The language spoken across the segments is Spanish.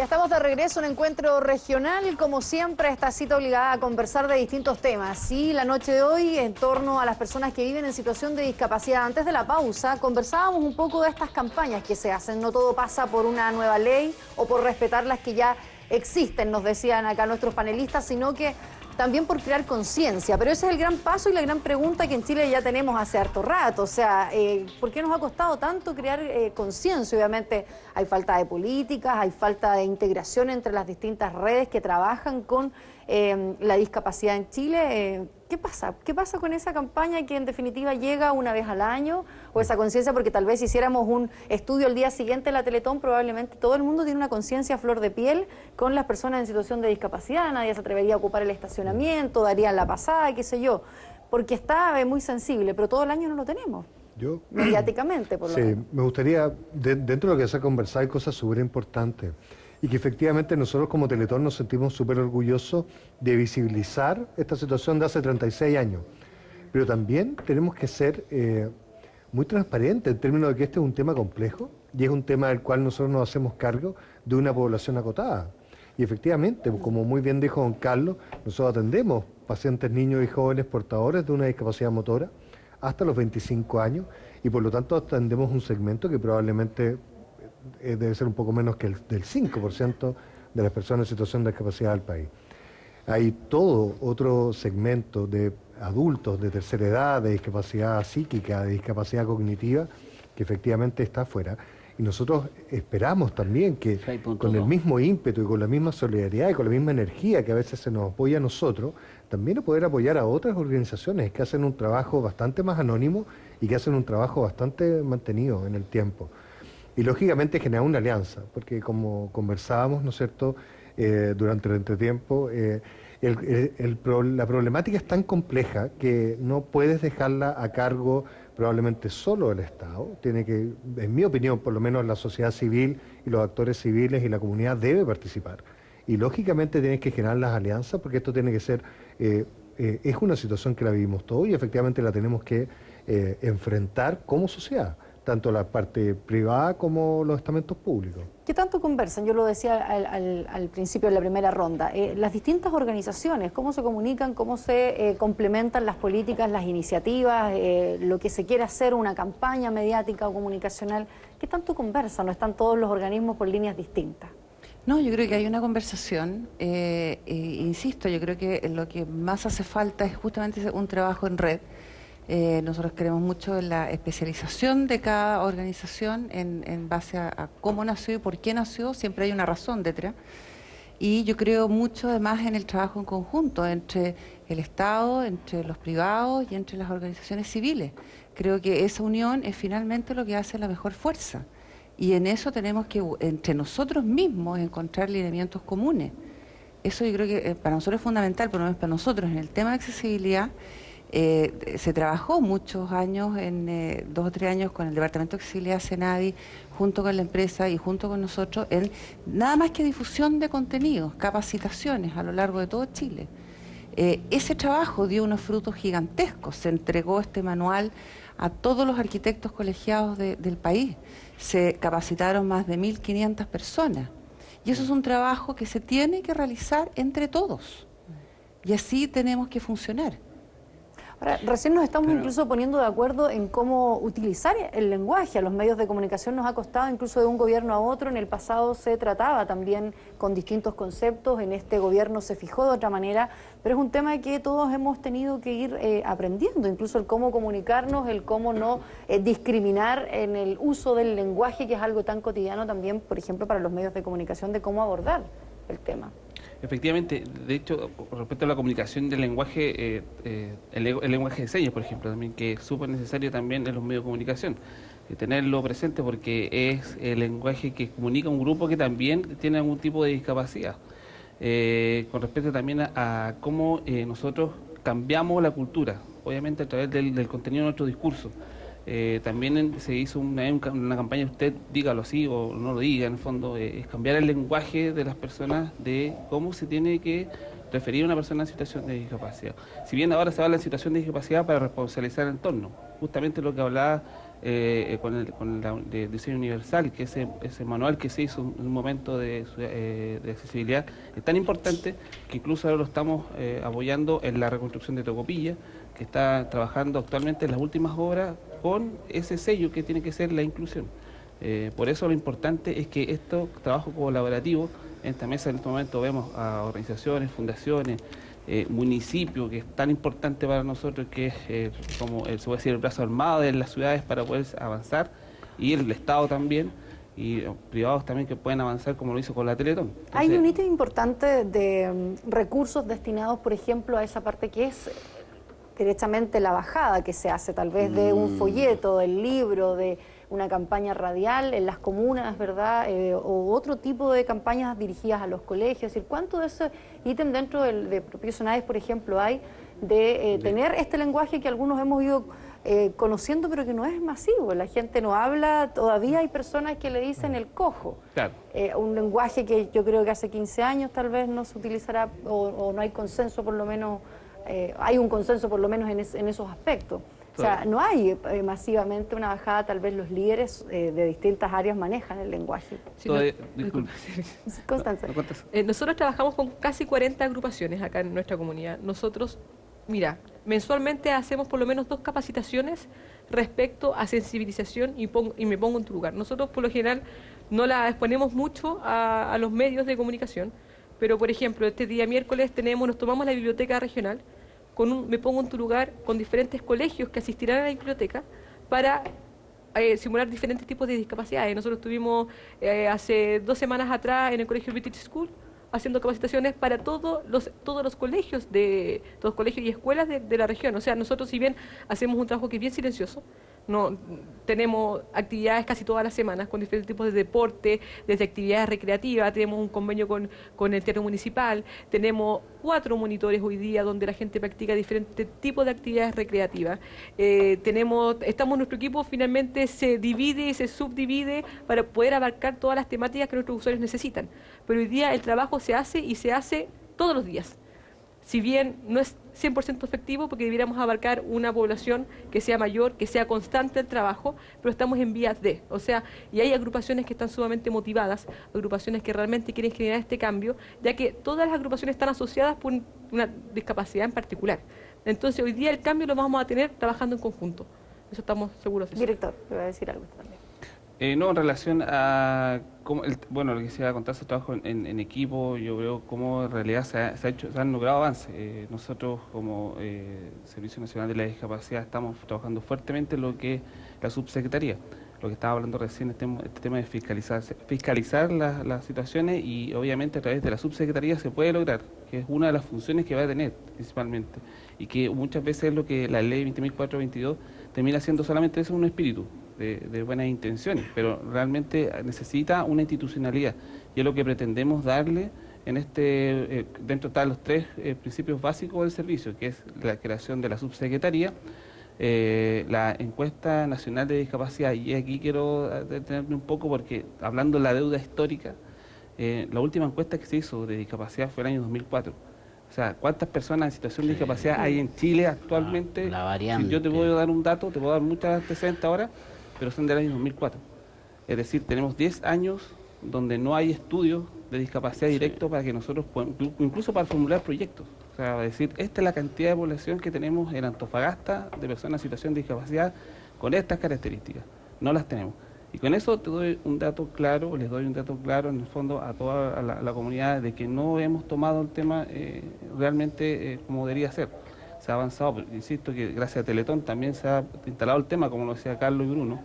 Ya estamos de regreso en Encuentro Regional. Como siempre, esta cita obligada a conversar de distintos temas. Y la noche de hoy, en torno a las personas que viven en situación de discapacidad. Antes de la pausa, conversábamos un poco de estas campañas que se hacen. No todo pasa por una nueva ley o por respetar las que ya existen, nos decían acá nuestros panelistas, sino que también por crear conciencia. Pero ese es el gran paso y la gran pregunta que en Chile ya tenemos hace harto rato. O sea, ¿por qué nos ha costado tanto crear conciencia? Obviamente hay falta de políticas, hay falta de integración entre las distintas redes que trabajan con la discapacidad en Chile. ¿Qué pasa? ¿Qué pasa con esa campaña que en definitiva llega una vez al año? O esa conciencia, porque tal vez si hiciéramos un estudio el día siguiente de la Teletón, probablemente todo el mundo tiene una conciencia a flor de piel con las personas en situación de discapacidad. Nadie se atrevería a ocupar el estacionamiento, darían la pasada, qué sé yo, porque está muy sensible, pero todo el año no lo tenemos. Mediáticamente, por lo menos. Me gustaría, dentro de lo que se ha conversado, hay cosas súper importantes. Y que efectivamente nosotros como Teletón nos sentimos súper orgullosos de visibilizar esta situación de hace 36 años. Pero también tenemos que ser muy transparentes en términos de que este es un tema complejo y es un tema del cual nosotros nos hacemos cargo de una población acotada. Y efectivamente, como muy bien dijo don Carlos, nosotros atendemos pacientes niños y jóvenes portadores de una discapacidad motora hasta los 25 años y por lo tanto atendemos un segmento que probablemente debe ser un poco menos que del 5% de las personas en situación de discapacidad del país. Hay todo otro segmento de adultos de tercera edad, de discapacidad psíquica, de discapacidad cognitiva, que efectivamente está afuera. Y nosotros esperamos también que con el mismo ímpetu y con la misma solidaridad y con la misma energía que a veces se nos apoya a nosotros, también poder apoyar a otras organizaciones que hacen un trabajo bastante más anónimo y que hacen un trabajo bastante mantenido en el tiempo. Y lógicamente generar una alianza, porque como conversábamos, ¿no es cierto?, durante el entretiempo, la problemática es tan compleja que no puedes dejarla a cargo probablemente solo del Estado. Tiene que, en mi opinión, por lo menos la sociedad civil y los actores civiles y la comunidad debe participar. Y lógicamente tienes que generar las alianzas porque esto tiene que ser, es una situación que la vivimos todos y efectivamente la tenemos que enfrentar como sociedad, tanto la parte privada como los estamentos públicos. ¿Qué tanto conversan? Yo lo decía al principio de la primera ronda. Las distintas organizaciones, ¿cómo se comunican? ¿Cómo se complementan las políticas, las iniciativas, lo que se quiere hacer, una campaña mediática o comunicacional? ¿Qué tanto conversan? ¿O están todos los organismos por líneas distintas? No, yo creo que hay una conversación. Insisto, yo creo que lo que más hace falta es justamente un trabajo en red. Nosotros creemos mucho en la especialización de cada organización en base a cómo nació y por qué nació, siempre hay una razón detrás. Y yo creo mucho además en el trabajo en conjunto entre el Estado, entre los privados y entre las organizaciones civiles. Creo que esa unión es finalmente lo que hace la mejor fuerza. Y en eso tenemos que, entre nosotros mismos, encontrar lineamientos comunes. Eso yo creo que para nosotros es fundamental, pero no es para nosotros. En el tema de accesibilidad, se trabajó muchos años, 2 o 3 años, con el Departamento de Accesibilidad Senadi, junto con la empresa y junto con nosotros, en nada más que difusión de contenidos, capacitaciones a lo largo de todo Chile. Ese trabajo dio unos frutos gigantescos. Se entregó este manual a todos los arquitectos colegiados del país. Se capacitaron más de 1.500 personas. Y eso es un trabajo que se tiene que realizar entre todos. Y así tenemos que funcionar. Ahora, recién nos estamos incluso poniendo de acuerdo en cómo utilizar el lenguaje. A los medios de comunicación nos ha costado incluso de un gobierno a otro. En el pasado se trataba también con distintos conceptos, en este gobierno se fijó de otra manera, pero es un tema que todos hemos tenido que ir aprendiendo, incluso el cómo comunicarnos, el cómo no discriminar en el uso del lenguaje, que es algo tan cotidiano también, por ejemplo, para los medios de comunicación, de cómo abordar el tema. Efectivamente, de hecho, respecto a la comunicación del lenguaje, el lenguaje de señas, por ejemplo, también, que es súper necesario también en los medios de comunicación, tenerlo presente porque es el lenguaje que comunica a un grupo que también tiene algún tipo de discapacidad. Con respecto también a cómo nosotros cambiamos la cultura, obviamente a través del contenido de nuestro discurso. También se hizo una campaña, usted dígalo así o no lo diga, en el fondo, es cambiar el lenguaje de las personas de cómo se tiene que referir a una persona en situación de discapacidad. Si bien ahora se habla en situación de discapacidad para responsabilizar el entorno, justamente lo que hablaba con de diseño universal, que ese manual que se hizo en un momento de accesibilidad es tan importante que incluso ahora lo estamos apoyando en la reconstrucción de Tocopilla, que está trabajando actualmente en las últimas obras con ese sello que tiene que ser la inclusión. Por eso lo importante es que esto, trabajo colaborativo, en esta mesa en este momento vemos a organizaciones, fundaciones, municipios, que es tan importante para nosotros, que es como se puede decir el brazo armado de las ciudades para poder avanzar, y el Estado también, y privados también que pueden avanzar como lo hizo con la Teletón. Entonces, hay un ítem importante de recursos destinados, por ejemplo, a esa parte que es directamente la bajada que se hace, tal vez de un folleto, del libro, de una campaña radial en las comunas, ¿verdad? O otro tipo de campañas dirigidas a los colegios. Es decir, ¿cuánto de ese ítem dentro de Propios Unades, por ejemplo, hay de tener este lenguaje que algunos hemos ido conociendo, pero que no es masivo? La gente no habla, todavía hay personas que le dicen el cojo. claro. Un lenguaje que yo creo que hace 15 años tal vez no se utilizará o no hay consenso, por lo menos, hay un consenso por lo menos en esos aspectos. O sea, no hay masivamente una bajada, tal vez los líderes de distintas áreas manejan el lenguaje. Sí, Disculpe. Constanza. Nosotros trabajamos con casi 40 agrupaciones acá en nuestra comunidad. Nosotros, mira, mensualmente hacemos por lo menos 2 capacitaciones respecto a sensibilización y me pongo en tu lugar. Nosotros por lo general no la exponemos mucho a los medios de comunicación, pero por ejemplo, este día miércoles nos tomamos la biblioteca regional, me pongo en tu lugar, con diferentes colegios que asistirán a la biblioteca para simular diferentes tipos de discapacidades. Nosotros estuvimos hace 2 semanas atrás en el colegio British School haciendo capacitaciones para todos los colegios y escuelas de la región. O sea, nosotros, si bien hacemos un trabajo que es bien silencioso, no tenemos actividades casi todas las semanas con diferentes tipos de deporte, desde actividades recreativas, tenemos un convenio con el teatro municipal, tenemos 4 monitores hoy día donde la gente practica diferentes tipos de actividades recreativas. Nuestro equipo finalmente se divide y se subdivide para poder abarcar todas las temáticas que nuestros usuarios necesitan. Pero hoy día el trabajo se hace y se hace todos los días. Si bien no es 100% efectivo, porque debiéramos abarcar una población que sea mayor, que sea constante el trabajo, pero estamos en vías de, o sea, y hay agrupaciones que están sumamente motivadas, agrupaciones que realmente quieren generar este cambio, ya que todas las agrupaciones están asociadas por una discapacidad en particular. Entonces hoy día el cambio lo vamos a tener trabajando en conjunto, eso estamos seguros de eso. Director, le voy a decir algo también. No, en relación a lo que se va a contar su trabajo en equipo, yo veo cómo en realidad se han logrado avances. Nosotros como Servicio Nacional de la Discapacidad estamos trabajando fuertemente en lo que es la subsecretaría. Lo que estaba hablando recién, este tema de fiscalizar las situaciones, y obviamente a través de la subsecretaría se puede lograr, que es una de las funciones que va a tener principalmente, y que muchas veces es lo que la ley 20.422 termina siendo solamente eso, un espíritu de buenas intenciones, pero realmente necesita una institucionalidad, y es lo que pretendemos darle en dentro de los 3 principios básicos del servicio, que es la creación de la subsecretaría, la encuesta nacional de discapacidad, y aquí quiero detenerme un poco porque hablando de la deuda histórica, la última encuesta que se hizo de discapacidad fue el año 2004. O sea, ¿cuántas personas en situación de discapacidad hay en Chile actualmente? La variante. Si yo te puedo dar un dato, te puedo dar muchos antecedentes ahora, pero son del año 2004. Es decir, tenemos 10 años donde no hay estudios de discapacidad directo para que nosotros podamos, incluso para formular proyectos. O sea, decir, esta es la cantidad de población que tenemos en Antofagasta de personas en situación de discapacidad con estas características. No las tenemos. Y con eso te doy un dato claro, les doy un dato claro en el fondo a toda la comunidad de que no hemos tomado el tema realmente como debería ser. Se ha avanzado, pero insisto que gracias a Teletón también se ha instalado el tema, como lo decía Carlos y Bruno,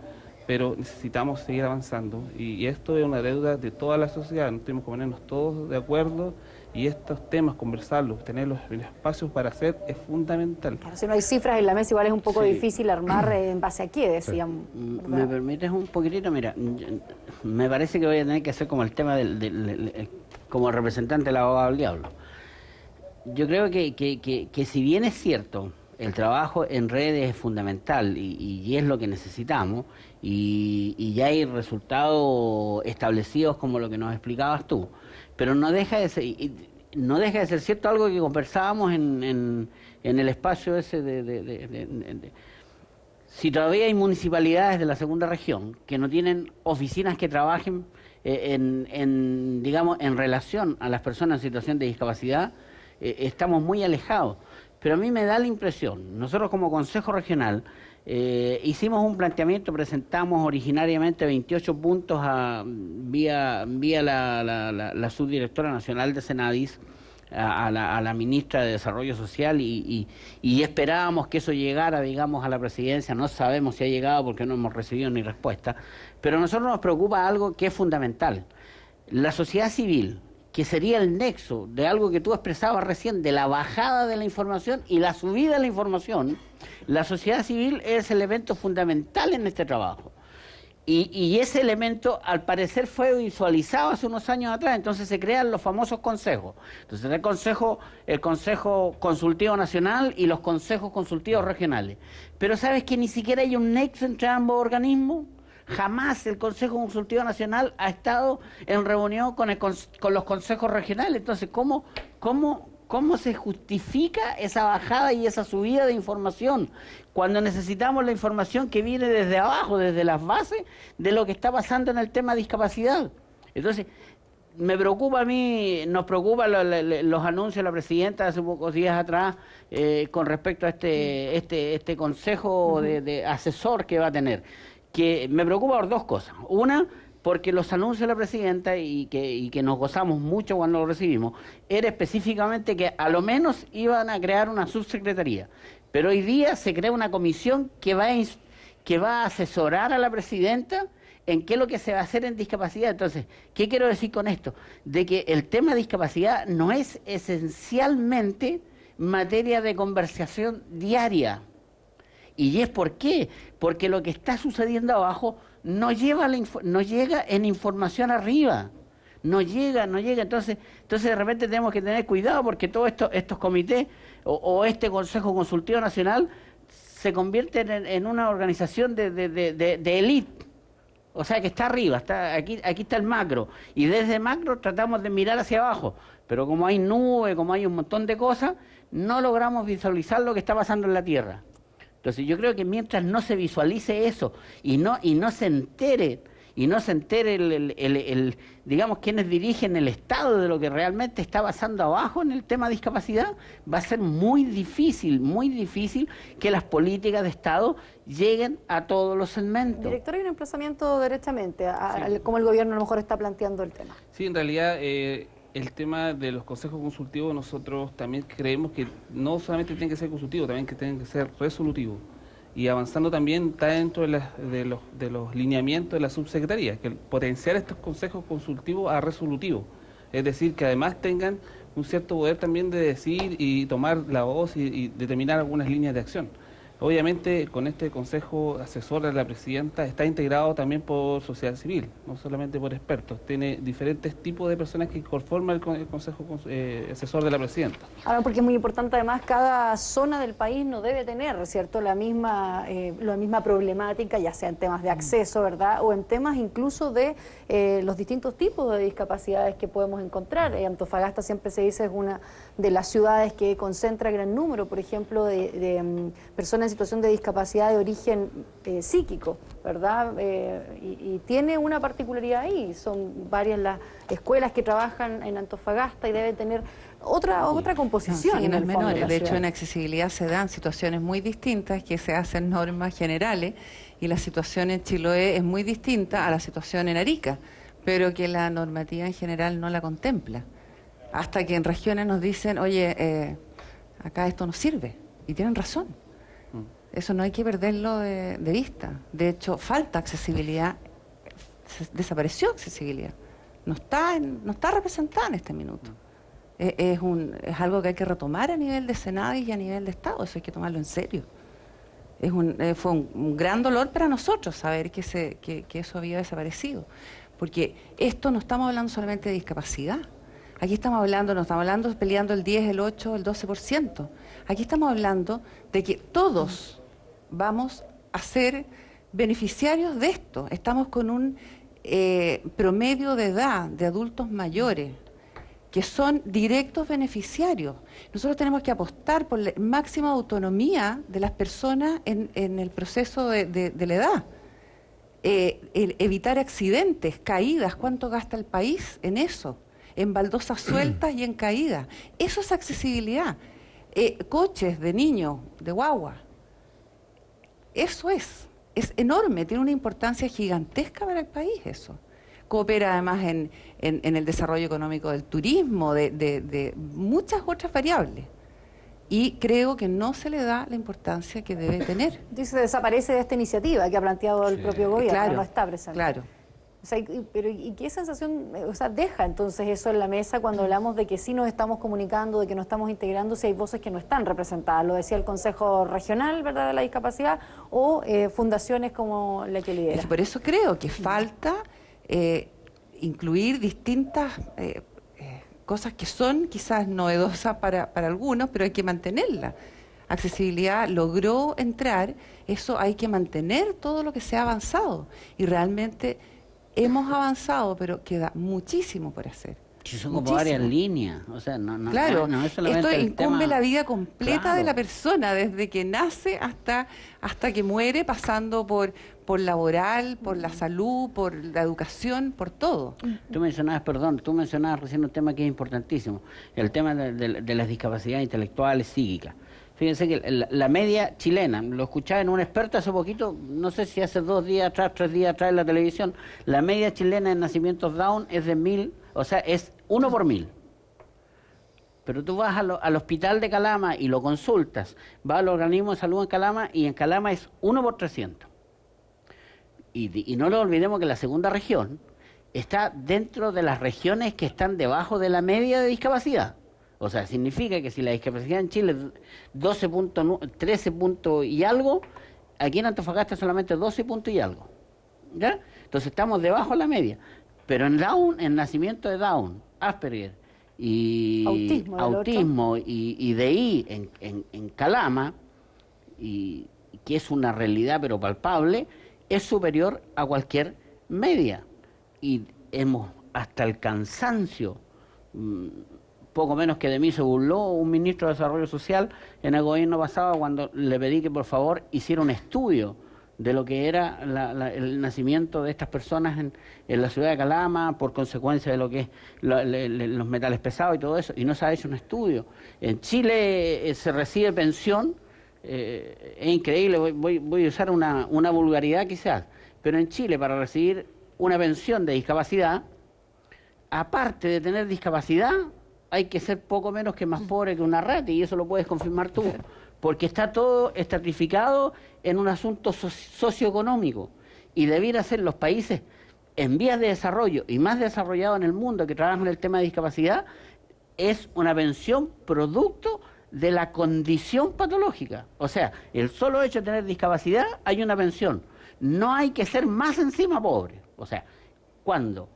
pero necesitamos seguir avanzando, y esto es una deuda de toda la sociedad, nos tenemos que ponernos todos de acuerdo, y estos temas, conversarlos, tenerlos en espacios para hacer, es fundamental. Claro, si no hay cifras en la mesa, igual es un poco difícil armar en base a qué, decían. ¿Me permites un poquitito? Mira, me parece que voy a tener que hacer como el tema como representante del abogado del diablo. Yo creo que si bien es cierto, el trabajo en redes es fundamental y es lo que necesitamos, y ya hay resultados establecidos como lo que nos explicabas tú, pero no deja de ser cierto algo que conversábamos en el espacio ese Si todavía hay municipalidades de la segunda región que no tienen oficinas que trabajen digamos, en relación a las personas en situación de discapacidad, estamos muy alejados. Pero a mí me da la impresión, nosotros como Consejo Regional hicimos un planteamiento, presentamos originariamente 28 puntos vía la subdirectora nacional de Senadis, a la ministra de Desarrollo Social y esperábamos que eso llegara, digamos, a la presidencia. No sabemos si ha llegado porque no hemos recibido ni respuesta, pero a nosotros nos preocupa algo que es fundamental. La sociedad civil, que sería el nexo de algo que tú expresabas recién, de la bajada de la información y la subida de la información, la sociedad civil es el elemento fundamental en este trabajo. Y ese elemento, al parecer, fue visualizado hace unos años atrás, entonces se crean los famosos consejos. Entonces el Consejo Consultivo Nacional y los Consejos Consultivos Regionales. Pero ¿sabes que ni siquiera hay un nexo entre ambos organismos? Jamás el Consejo Consultivo Nacional ha estado en reunión con los consejos regionales. Entonces, ¿cómo se justifica esa bajada y esa subida de información cuando necesitamos la información que viene desde abajo, desde las bases de lo que está pasando en el tema de discapacidad? Entonces, me preocupa a mí, nos preocupa los anuncios de la presidenta hace pocos días atrás con respecto a este consejo de asesor que va a tener, que me preocupa por dos cosas. Una, porque los anuncios de la presidenta y que nos gozamos mucho cuando lo recibimos, era específicamente que a lo menos iban a crear una subsecretaría. Pero hoy día se crea una comisión que va a asesorar a la presidenta en qué es lo que se va a hacer en discapacidad. Entonces, ¿qué quiero decir con esto? De que el tema de discapacidad no es esencialmente materia de conversación diaria. ¿Y es por qué? Porque lo que está sucediendo abajo no llega en información arriba. No llega. Entonces de repente tenemos que tener cuidado porque todos estos comités o este Consejo Consultivo Nacional se convierten en una organización de élite. O sea que está arriba, aquí está el macro. Y desde el macro tratamos de mirar hacia abajo. Pero como hay nubes, como hay un montón de cosas, no logramos visualizar lo que está pasando en la Tierra. Entonces yo creo que mientras no se visualice eso y no se entere digamos, quienes dirigen el Estado de lo que realmente está pasando abajo en el tema de discapacidad, va a ser muy difícil que las políticas de Estado lleguen a todos los segmentos. Director, hay un emplazamiento derechamente a cómo el gobierno a lo mejor está planteando el tema. Sí, en realidad el tema de los consejos consultivos nosotros también creemos que no solamente tienen que ser consultivos, también que tienen que ser resolutivos. Y avanzando también está dentro de los lineamientos de la subsecretaría, que potenciar estos consejos consultivos a resolutivos. Es decir, que además tengan un cierto poder también de decir y tomar la voz y determinar algunas líneas de acción. Obviamente, con este consejo asesor de la presidenta está integrado también por sociedad civil, no solamente por expertos. Tiene diferentes tipos de personas que conforman el consejo asesor de la presidenta. Ahora, porque es muy importante, además, cada zona del país no debe tener, ¿cierto?, la misma problemática, ya sea en temas de acceso, ¿verdad?, o en temas incluso de los distintos tipos de discapacidades que podemos encontrar. Antofagasta siempre se dice es una de las ciudades que concentra gran número, por ejemplo, de personas en situación de discapacidad de origen psíquico, ¿verdad? Y tiene una particularidad ahí, son varias las escuelas que trabajan en Antofagasta y deben tener otra composición. No, sí, en no el es fondo menor. De hecho, ciudad. en accesibilidad se dan situaciones muy distintas, que se hacen normas generales, y la situación en Chiloé es muy distinta a la situación en Arica, pero que la normativa en general no la contempla. Hasta que en regiones nos dicen, oye, acá esto no sirve, y tienen razón. Eso no hay que perderlo de vista. De hecho, falta accesibilidad, desapareció accesibilidad. No está representada en este minuto. Es algo que hay que retomar a nivel de Senado y a nivel de Estado. Eso hay que tomarlo en serio. Fue un gran dolor para nosotros saber que eso había desaparecido. Porque esto no estamos hablando solamente de discapacidad. Aquí no estamos hablando peleando el 10, el 8, el 12%. Aquí estamos hablando de que todos vamos a ser beneficiarios de esto. Estamos con un promedio de edad de adultos mayores que son directos beneficiarios. Nosotros tenemos que apostar por la máxima autonomía de las personas en el proceso de la edad. Evitar accidentes, caídas. ¿Cuánto gasta el país en eso? En baldosas sueltas y en caídas. Eso es accesibilidad. Coches de niños, de guagua. Eso es enorme, tiene una importancia gigantesca para el país eso. Coopera además en el desarrollo económico del turismo, de muchas otras variables. Y creo que no se le da la importancia que debe tener. Dice, desaparece de esta iniciativa que ha planteado el propio gobierno, claro, no está presente. Claro. O sea, pero ¿y qué sensación, deja entonces eso en la mesa cuando hablamos de que sí nos estamos comunicando, de que nos estamos integrando, si hay voces que no están representadas? Lo decía el Consejo Regional, ¿verdad?, de la Discapacidad, o fundaciones como la que lidera. Por eso creo que falta incluir distintas cosas que son quizás novedosas para algunos, pero hay que mantenerla. Accesibilidad logró entrar, eso hay que mantener todo lo que se ha avanzado. Y realmente hemos avanzado, pero queda muchísimo por hacer. Son como varias líneas, o sea, claro, no es solamente esto el incumbe tema... la vida completa Claro. de la persona, desde que nace hasta que muere, pasando por laboral, por la salud, por la educación, por todo. Tú mencionabas recién un tema que es importantísimo, el tema de las discapacidades intelectuales, psíquicas. Fíjense que la media chilena, lo escuchaba en un experto hace poquito, no sé si hace 2 días atrás, 3 días atrás en la televisión, la media chilena en nacimientos Down es de 1000, o sea, es 1 por 1000. Pero tú vas al hospital de Calama y lo consultas, vas al organismo de salud en Calama y en Calama es 1 por 300. Y no nos olvidemos que la segunda región está dentro de las regiones que están debajo de la media de discapacidad. O sea, significa que si la discapacidad en Chile es 13 puntos y algo, aquí en Antofagasta solamente 12 puntos y algo. ¿Ya? Entonces estamos debajo de la media. Pero en Down, en nacimiento de Down, Asperger y autismo y DI en Calama, y que es una realidad pero palpable, es superior a cualquier media. Y hemos hasta el cansancio... poco menos que de mí se burló un ministro de Desarrollo Social en el gobierno pasado cuando le pedí que por favor hiciera un estudio de lo que era el nacimiento de estas personas en la ciudad de Calama por consecuencia de lo que es los metales pesados y todo eso, y no se ha hecho un estudio. En Chile se recibe pensión, es increíble, voy a usar una vulgaridad quizás, pero en Chile para recibir una pensión de discapacidad, aparte de tener discapacidad, hay que ser poco menos que más pobre que una rata, y eso lo puedes confirmar tú, porque está todo estratificado en un asunto socioeconómico, y debiera ser los países en vías de desarrollo y más desarrollados en el mundo que trabajan en el tema de discapacidad, es una pensión producto de la condición patológica. O sea, el solo hecho de tener discapacidad hay una pensión. No hay que ser más encima pobre. O sea, cuando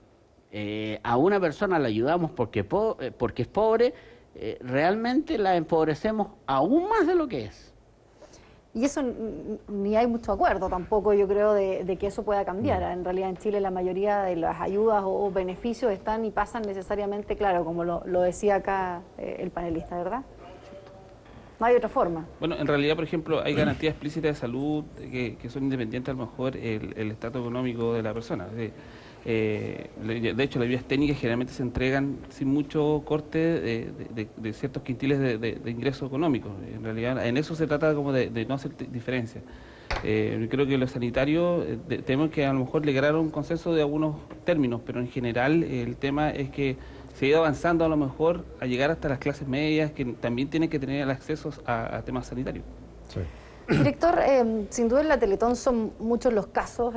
a una persona la ayudamos porque es pobre, realmente la empobrecemos aún más de lo que es. Y eso ni hay mucho acuerdo tampoco, yo creo, de que eso pueda cambiar. En realidad en Chile la mayoría de las ayudas o beneficios están y pasan necesariamente, claro, como lo decía acá el panelista, ¿verdad? No hay otra forma. Bueno, en realidad, por ejemplo, hay garantías explícitas de salud que son independientes a lo mejor el estatus económico de la persona. De hecho, las vías técnicas generalmente se entregan sin mucho corte de ciertos quintiles de ingresos económicos. En realidad, en eso se trata como de no hacer diferencia. Creo que los sanitarios tenemos que a lo mejor lograr un consenso de algunos términos, pero en general el tema es que se ha ido avanzando a lo mejor a llegar hasta las clases medias que también tienen que tener el acceso a temas sanitarios. Sí. Director, sin duda en la Teletón son muchos los casos,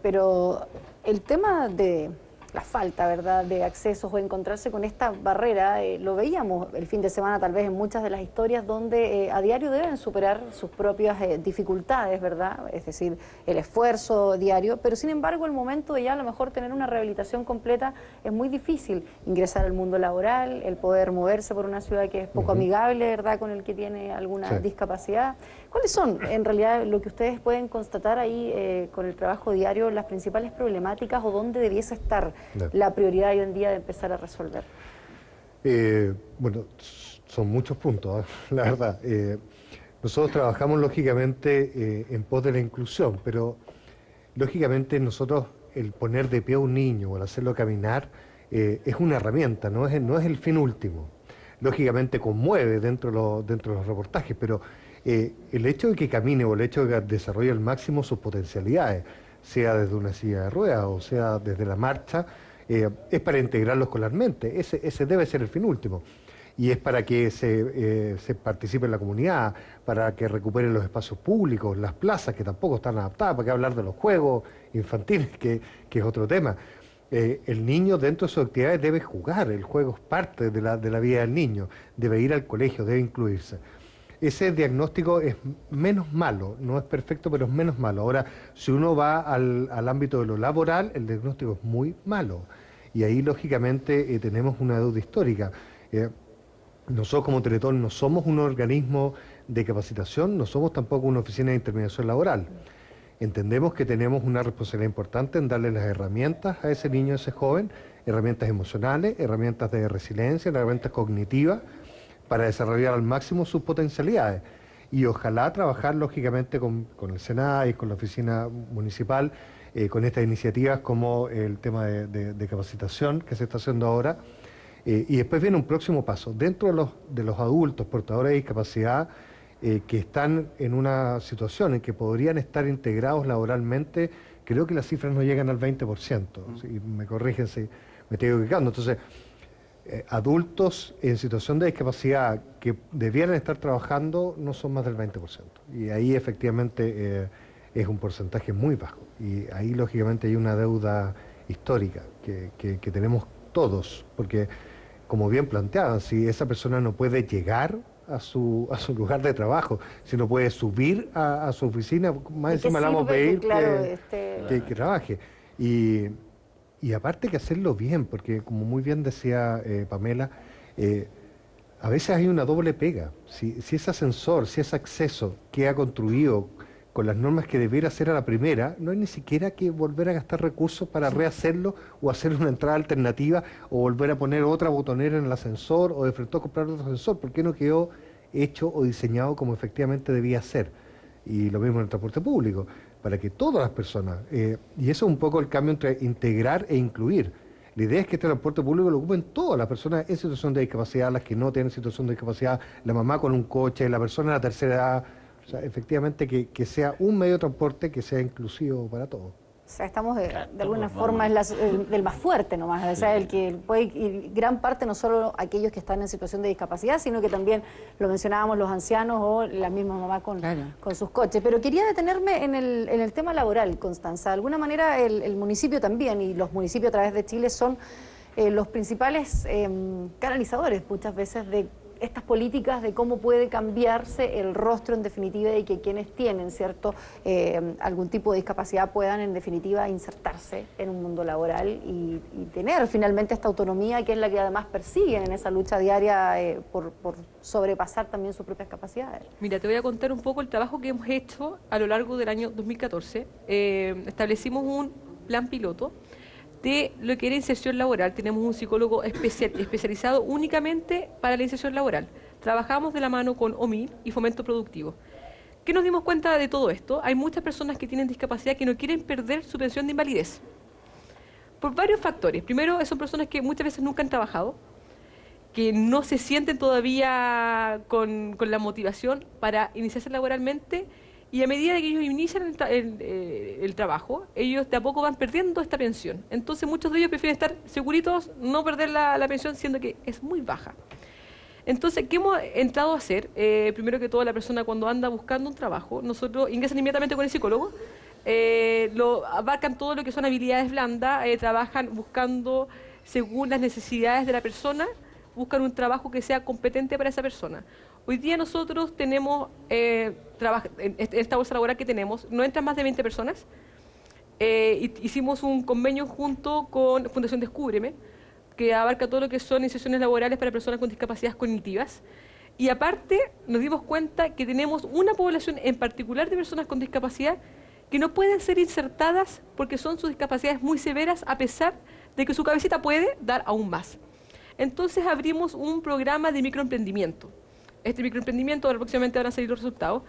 pero el tema de la falta, ¿verdad?, de accesos o encontrarse con esta barrera, lo veíamos el fin de semana tal vez en muchas de las historias donde a diario deben superar sus propias dificultades, ¿verdad?, es decir, el esfuerzo diario, pero sin embargo el momento de ya a lo mejor tener una rehabilitación completa es muy difícil, ingresar al mundo laboral, el poder moverse por una ciudad que es poco amigable, ¿verdad?, con el que tiene alguna discapacidad. ¿Cuáles son en realidad lo que ustedes pueden constatar ahí con el trabajo diario, las principales problemáticas o dónde debiese estar la prioridad hoy en día de empezar a resolver? Bueno, son muchos puntos, la verdad. Nosotros trabajamos lógicamente en pos de la inclusión, pero lógicamente nosotros el poner de pie a un niño o el hacerlo caminar es una herramienta, no es el fin último. Lógicamente conmueve dentro de los reportajes, pero el hecho de que camine o el hecho de que desarrolle al máximo sus potencialidades, sea desde una silla de ruedas o sea desde la marcha, es para integrarlo escolarmente. Ese debe ser el fin último. Y es para que se participe en la comunidad, para que recuperen los espacios públicos, las plazas que tampoco están adaptadas, para que hablar de los juegos infantiles, que es otro tema. El niño dentro de sus actividades debe jugar, el juego es parte de la vida del niño, debe ir al colegio, debe incluirse. Ese diagnóstico es menos malo, no es perfecto, pero es menos malo. Ahora, si uno va al ámbito de lo laboral, el diagnóstico es muy malo. Y ahí, lógicamente, tenemos una deuda histórica. Nosotros como Teletón no somos un organismo de capacitación, no somos tampoco una oficina de intermediación laboral. Entendemos que tenemos una responsabilidad importante en darle las herramientas a ese niño, a ese joven, herramientas emocionales, herramientas de resiliencia, herramientas cognitivas, para desarrollar al máximo sus potencialidades. Y ojalá trabajar lógicamente con el SENAI, con la oficina municipal, con estas iniciativas como el tema de capacitación que se está haciendo ahora. Y después viene un próximo paso. Dentro de los adultos portadores de discapacidad que están en una situación en que podrían estar integrados laboralmente, creo que las cifras no llegan al 20%. Si me corrigen si me estoy equivocando. Entonces, adultos en situación de discapacidad que debieran estar trabajando no son más del 20%. Y ahí efectivamente es un porcentaje muy bajo. Y ahí lógicamente hay una deuda histórica que tenemos todos, porque como bien planteaban, si esa persona no puede llegar a su lugar de trabajo, si no puede subir a su oficina, más encima le vamos a pedir que trabaje. Y aparte que hacerlo bien, porque como muy bien decía Pamela, a veces hay una doble pega. Si ese ascensor, si ese acceso queda construido con las normas que debiera hacer a la primera, no hay ni siquiera que volver a gastar recursos para rehacerlo o hacer una entrada alternativa o volver a poner otra botonera en el ascensor o de frente a comprar otro ascensor, porque no quedó hecho o diseñado como efectivamente debía ser. Y lo mismo en el transporte público, para que todas las personas, y eso es un poco el cambio entre integrar e incluir. La idea es que este transporte público lo ocupen todas las personas en situación de discapacidad, las que no tienen situación de discapacidad, la mamá con un coche, la persona de la tercera edad. O sea, efectivamente que sea un medio de transporte que sea inclusivo para todos. O sea, estamos de alguna forma del más fuerte nomás, o sea, el que puede ir gran parte, no solo aquellos que están en situación de discapacidad, sino que también, lo mencionábamos, los ancianos o la misma mamá con sus coches. Pero quería detenerme en el tema laboral, Constanza. De alguna manera el municipio también, y los municipios a través de Chile son los principales canalizadores muchas veces de estas políticas, de cómo puede cambiarse el rostro en definitiva y que quienes tienen algún tipo de discapacidad puedan en definitiva insertarse en un mundo laboral y tener finalmente esta autonomía que es la que además persiguen en esa lucha diaria por sobrepasar también sus propias capacidades. Mira, te voy a contar un poco el trabajo que hemos hecho a lo largo del año 2014. Establecimos un plan piloto de lo que era inserción laboral. Tenemos un psicólogo especializado únicamente para la inserción laboral. Trabajamos de la mano con OMIL y Fomento Productivo. ¿Qué nos dimos cuenta de todo esto? Hay muchas personas que tienen discapacidad que no quieren perder su pensión de invalidez. Por varios factores. Primero, son personas que muchas veces nunca han trabajado, que no se sienten todavía con la motivación para iniciarse laboralmente. Y a medida que ellos inician el trabajo, ellos de a poco van perdiendo esta pensión. Entonces muchos de ellos prefieren estar seguritos, no perder la pensión, siendo que es muy baja. Entonces, ¿qué hemos entrado a hacer? Primero que todo, la persona cuando anda buscando un trabajo, nosotros ingresan inmediatamente con el psicólogo, abarcan todo lo que son habilidades blandas, trabajan buscando según las necesidades de la persona, buscan un trabajo que sea competente para esa persona. Hoy día nosotros tenemos, en esta bolsa laboral que tenemos, no entran más de 20 personas. Hicimos un convenio junto con Fundación Descúbreme, que abarca todo lo que son inserciones laborales para personas con discapacidades cognitivas. Y aparte nos dimos cuenta que tenemos una población en particular de personas con discapacidad que no pueden ser insertadas porque son sus discapacidades muy severas, a pesar de que su cabecita puede dar aún más. entonces abrimos un programa de microemprendimiento. Este microemprendimiento, ahora próximamente van a salir los resultados,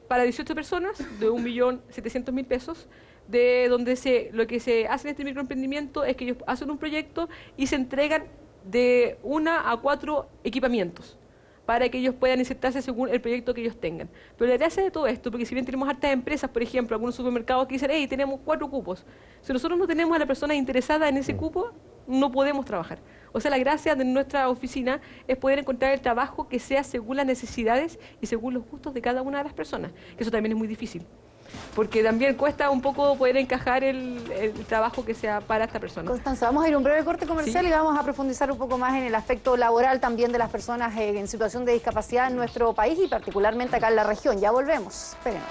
para 18 personas de 1.700.000 pesos, de donde lo que se hace en este microemprendimiento es que ellos hacen un proyecto y se entregan de 1 a 4 equipamientos para que ellos puedan insertarse según el proyecto que ellos tengan. Pero la gracia de todo esto, porque si bien tenemos hartas empresas, por ejemplo, algunos supermercados que dicen, hey, tenemos 4 cupos, si nosotros no tenemos a la persona interesada en ese cupo, no podemos trabajar. O sea, la gracia de nuestra oficina es poder encontrar el trabajo que sea según las necesidades y según los gustos de cada una de las personas, que eso también es muy difícil, porque también cuesta un poco poder encajar el trabajo que sea para esta persona. Constanza, vamos a ir a un breve corte comercial Sí. y vamos a profundizar un poco más en el aspecto laboral también de las personas en situación de discapacidad en nuestro país y particularmente acá en la región. Ya volvemos. Espérenos.